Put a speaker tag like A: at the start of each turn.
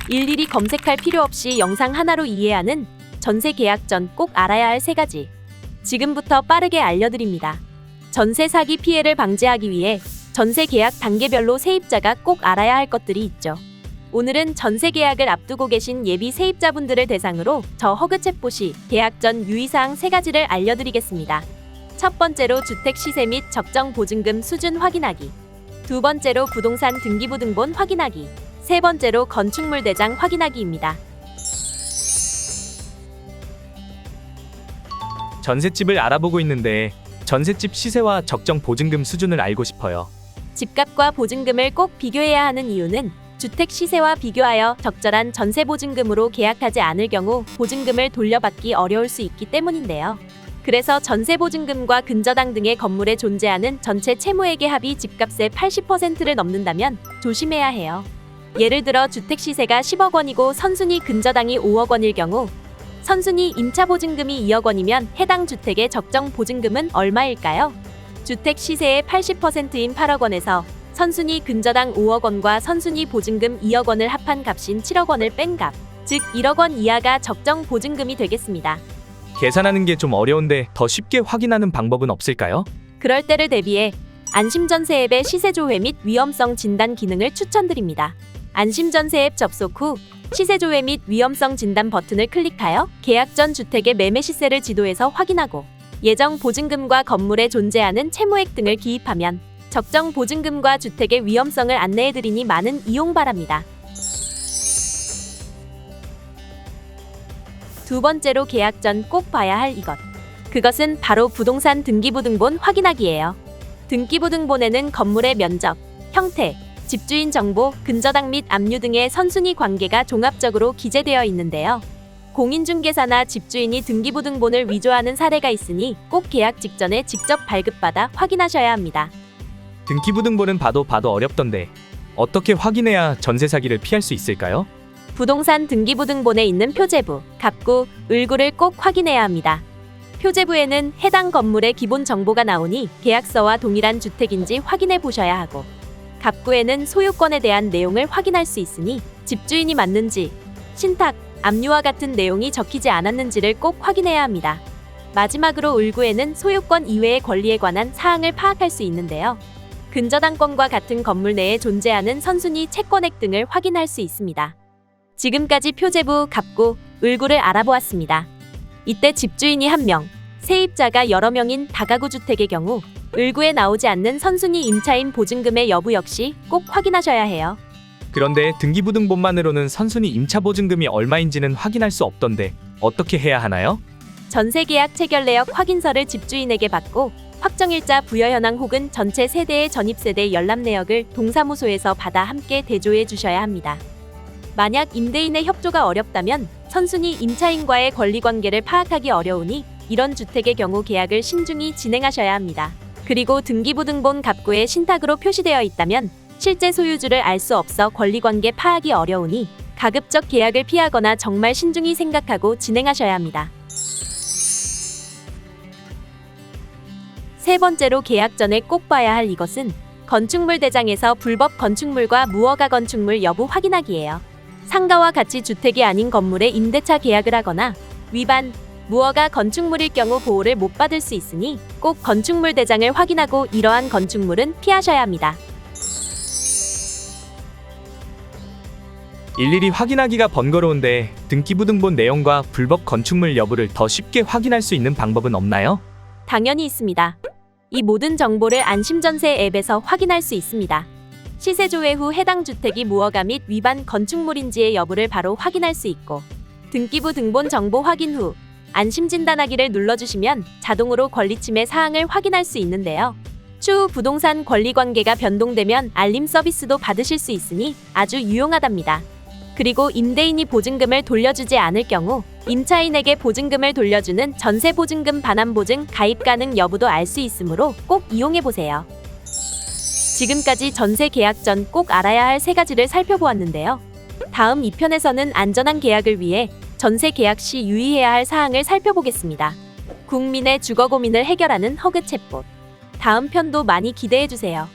A: 일일이 검색할 필요 없이 영상 하나로 이해하는 전세 계약 전 꼭 알아야 할 3가지. 지금부터 빠르게 알려드립니다. 전세 사기 피해를 방지하기 위해 전세 계약 단계별로 세입자가 꼭 알아야 할 것들이 있죠. 오늘은 전세 계약을 앞두고 계신 예비 세입자분들을 대상으로 저 허그챗봇이 계약 전 유의사항 3가지를 알려드리겠습니다. 첫 번째로 주택 시세 및 적정 보증금 수준 확인하기. 두 번째로 부동산 등기부등본 확인하기. 세 번째로 건축물 대장 확인하기입니다.
B: 전셋집을 알아보고 있는데 전셋집 시세와 적정 보증금 수준을 알고 싶어요.
A: 집값과 보증금을 꼭 비교해야 하는 이유는 주택 시세와 비교하여 적절한 전세 보증금으로 계약하지 않을 경우 보증금을 돌려받기 어려울 수 있기 때문인데요. 그래서 전세 보증금과 근저당 등의 건물에 존재하는 전체 채무액의 합이 집값의 80%를 넘는다면 조심해야 해요. 예를 들어 주택 시세가 10억 원이고 선순위 근저당이 5억 원일 경우 선순위 임차 보증금이 2억 원이면 해당 주택의 적정 보증금은 얼마일까요? 주택 시세의 80%인 8억 원에서 선순위 근저당 5억 원과 선순위 보증금 2억 원을 합한 값인 7억 원을 뺀 값, 즉 1억 원 이하가 적정 보증금이 되겠습니다.
B: 계산하는 게 좀 어려운데 더 쉽게 확인하는 방법은 없을까요?
A: 그럴 때를 대비해 안심전세 앱의 시세조회 및 위험성 진단 기능을 추천드립니다. 안심전세 앱 접속 후 시세조회 및 위험성 진단 버튼을 클릭하여 계약 전 주택의 매매 시세를 지도에서 확인하고 예정 보증금과 건물에 존재하는 채무액 등을 기입하면 적정 보증금과 주택의 위험성을 안내해드리니 많은 이용 바랍니다. 두 번째로 계약 전 꼭 봐야 할 이것. 그것은 바로 부동산 등기부등본 확인하기예요. 등기부등본에는 건물의 면적, 형태, 집주인 정보, 근저당 및 압류 등의 선순위 관계가 종합적으로 기재되어 있는데요. 공인중개사나 집주인이 등기부등본을 위조하는 사례가 있으니 꼭 계약 직전에 직접 발급받아 확인하셔야 합니다.
B: 등기부등본은 봐도 어렵던데 어떻게 확인해야 전세 사기를 피할 수 있을까요?
A: 부동산 등기부등본에 있는 표제부, 갑구, 을구를 꼭 확인해야 합니다. 표제부에는 해당 건물의 기본 정보가 나오니 계약서와 동일한 주택인지 확인해 보셔야 하고, 갑구에는 소유권에 대한 내용을 확인할 수 있으니 집주인이 맞는지, 신탁, 압류와 같은 내용이 적히지 않았는지를 꼭 확인해야 합니다. 마지막으로 을구에는 소유권 이외의 권리에 관한 사항을 파악할 수 있는데요. 근저당권과 같은 건물 내에 존재하는 선순위 채권액 등을 확인할 수 있습니다. 지금까지 표제부, 갑구, 을구를 알아보았습니다. 이때 집주인이 1명, 세입자가 여러 명인 다가구 주택의 경우 을구에 나오지 않는 선순위 임차인 보증금의 여부 역시 꼭 확인하셔야 해요.
B: 그런데 등기부등본만으로는 선순위 임차 보증금이 얼마인지는 확인할 수 없던데 어떻게 해야 하나요?
A: 전세계약 체결 내역 확인서를 집주인에게 받고 확정일자 부여 현황 혹은 전체 세대의 전입세대 열람 내역을 동사무소에서 받아 함께 대조해 주셔야 합니다. 만약 임대인의 협조가 어렵다면 선순위 임차인과의 권리관계를 파악하기 어려우니 이런 주택의 경우 계약을 신중히 진행하셔야 합니다. 그리고 등기부등본 갑구에 신탁으로 표시되어 있다면 실제 소유주를 알 수 없어 권리관계 파악이 어려우니 가급적 계약을 피하거나 정말 신중히 생각하고 진행하셔야 합니다. 세 번째로 계약 전에 꼭 봐야 할 이것은 건축물 대장에서 불법 건축물과 무허가 건축물 여부 확인하기예요. 상가와 같이 주택이 아닌 건물에 임대차 계약을 하거나 위반, 무허가 건축물일 경우 보호를 못 받을 수 있으니 꼭 건축물 대장을 확인하고 이러한 건축물은 피하셔야 합니다.
B: 일일이 확인하기가 번거로운데 등기부등본 내용과 불법 건축물 여부를 더 쉽게 확인할 수 있는 방법은 없나요?
A: 당연히 있습니다. 이 모든 정보를 안심전세 앱에서 확인할 수 있습니다. 시세조회 후 해당 주택이 무허가 및 위반 건축물인지의 여부를 바로 확인할 수 있고, 등기부등본 정보 확인 후 안심진단하기를 눌러주시면 자동으로 권리침해 사항을 확인할 수 있는데요. 추후 부동산 권리관계가 변동되면 알림 서비스도 받으실 수 있으니 아주 유용하답니다. 그리고 임대인이 보증금을 돌려주지 않을 경우 임차인에게 보증금을 돌려주는 전세보증금 반환보증 가입 가능 여부도 알 수 있으므로 꼭 이용해보세요. 지금까지 전세 계약 전 꼭 알아야 할 3가지를 살펴보았는데요. 다음 2편에서는 안전한 계약을 위해 전세 계약 시 유의해야 할 사항을 살펴보겠습니다. 국민의 주거 고민을 해결하는 허그챗봇. 다음 편도 많이 기대해주세요.